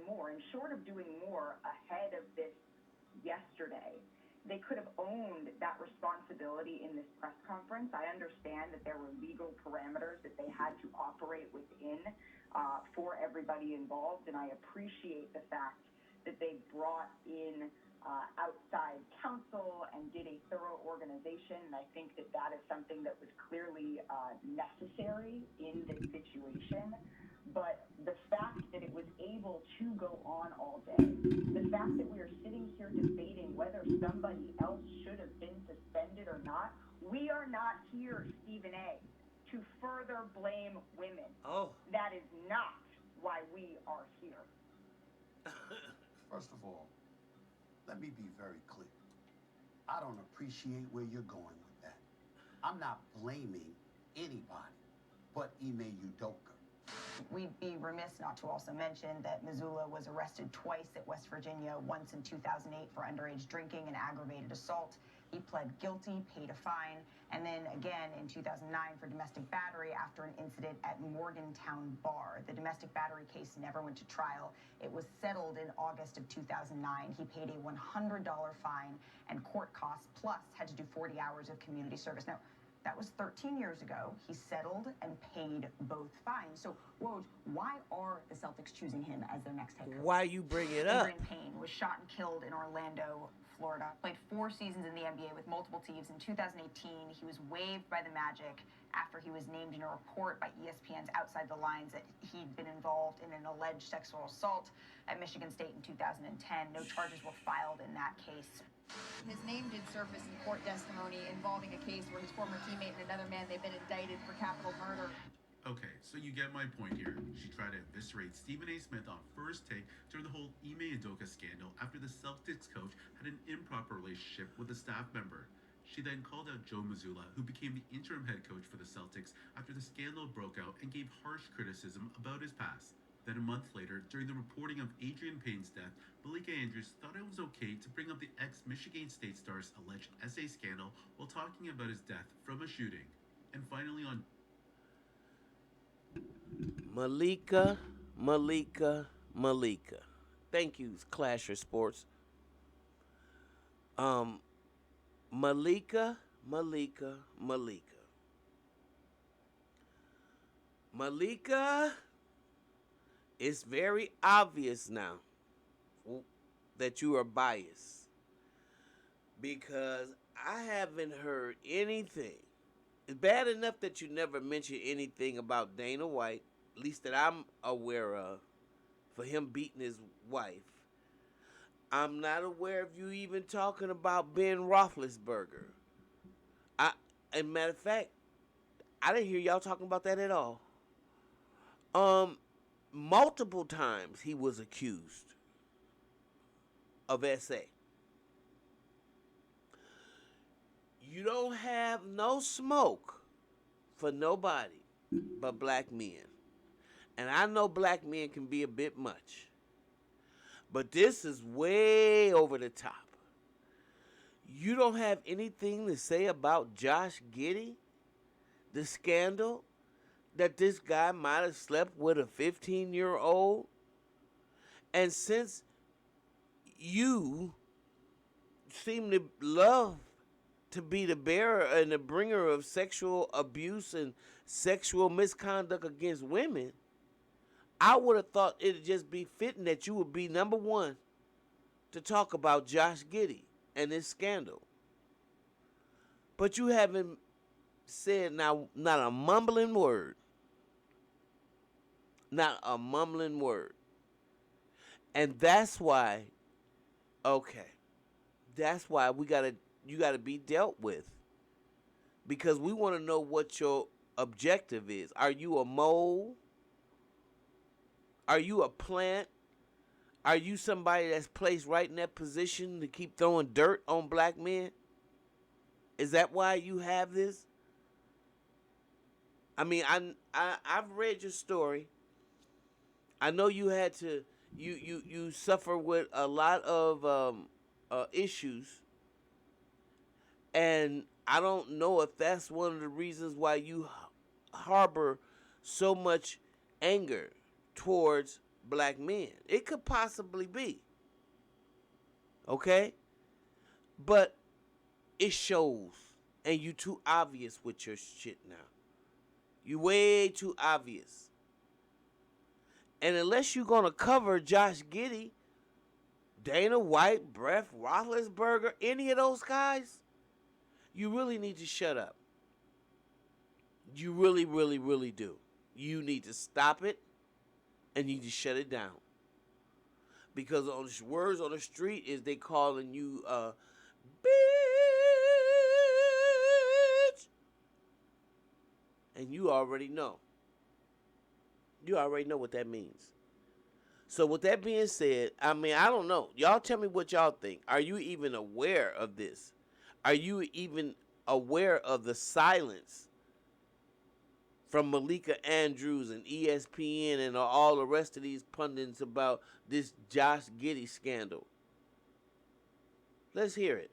more. And short of doing more ahead of this yesterday, they could have owned that responsibility in this press conference. I understand that there were legal parameters that they had to operate within for everybody involved, and I appreciate the fact that they brought in outside counsel and did a thorough organization. And I think that that is something that was clearly necessary in this situation. But the fact that it was able to go on all day, the fact that we are sitting here debating whether somebody else should have been suspended or not, we are not here, Stephen A., to further blame women. Oh. That is not why we are here. First of all, let me be very clear. I don't appreciate where you're going with that. I'm not blaming anybody but Ime Udoka. We'd be remiss not to also mention that Mazzulla was arrested twice at West Virginia, once in 2008 for underage drinking and aggravated assault. He pled guilty, paid a fine, and then again in 2009 for domestic battery after an incident at Morgantown Bar. The domestic battery case never went to trial. It was settled in August of 2009. He paid a $100 fine and court costs, plus had to do 40 hours of community service. Now, that was 13 years ago. He settled and paid both fines. So, Woj, why are the Celtics choosing him as their next head coach? Why you bring it up? Adrian Payne was shot and killed in Orlando, Florida. Played 4 seasons in the NBA with multiple teams. In 2018, he was waived by the Magic after he was named in a report by ESPN's Outside the Lines that he'd been involved in an alleged sexual assault at Michigan State in 2010. No charges were filed in that case. His name did surface in court testimony involving a case where his former teammate and another man, they've been indicted for capital murder. Okay, so you get my point here. She tried to eviscerate Stephen A. Smith on First Take during the whole Ime Udoka scandal after the Celtics coach had an improper relationship with a staff member. She then called out Joe Mazzulla, who became the interim head coach for the Celtics after the scandal broke out, and gave harsh criticism about his past. Then a month later, during the reporting of Adrian Payne's death, Malika Andrews thought it was okay to bring up the ex-Michigan State star's alleged essay scandal while talking about his death from a shooting. And finally on Malika. Thank you, Clasher Sports. Malika. It's very obvious now that you are biased, because I haven't heard anything. It's bad enough that you never mentioned anything about Dana White, at least that I'm aware of, for him beating his wife. I'm not aware of you even talking about Ben Roethlisberger. As a matter of fact, I didn't hear y'all talking about that at all. Multiple times he was accused of SA. You don't have no smoke for nobody but black men. And I know black men can be a bit much. But this is way over the top. You don't have anything to say about Josh Giddey? The scandal that this guy might have slept with a 15-year-old? And since you seem to love to be the bearer and the bringer of sexual abuse and sexual misconduct against women, I would have thought it'd just be fitting that you would be number one to talk about Josh Giddey and this scandal. But you haven't said not a mumbling word. Not a mumbling word. And that's why, that's why you gotta be dealt with. Because we want to know what your objective is. Are you a mole? Are you a plant? Are you somebody that's placed right in that position to keep throwing dirt on black men? Is that why you have this? I mean, I've read your story. I know you had to, you suffer with a lot of issues. And I don't know if that's one of the reasons why you harbor so much anger towards black men. It could possibly be. Okay? But it shows. And you too obvious with your shit now. You way too obvious. And unless you're going to cover Josh Giddey, Dana White, Brett Roethlisberger, any of those guys, you really need to shut up. You really, really, really do. You need to stop it and you need to shut it down. Because on the words on the street is they calling you bitch. And you already know. You already know what that means. So with that being said, I mean, I don't know. Y'all tell me what y'all think. Are you even aware of this? Are you even aware of the silence from Malika Andrews and ESPN and all the rest of these pundits about this Josh Giddey scandal? Let's hear it.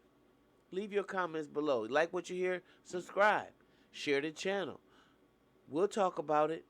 Leave your comments below. Like what you hear? Subscribe. Share the channel. We'll talk about it.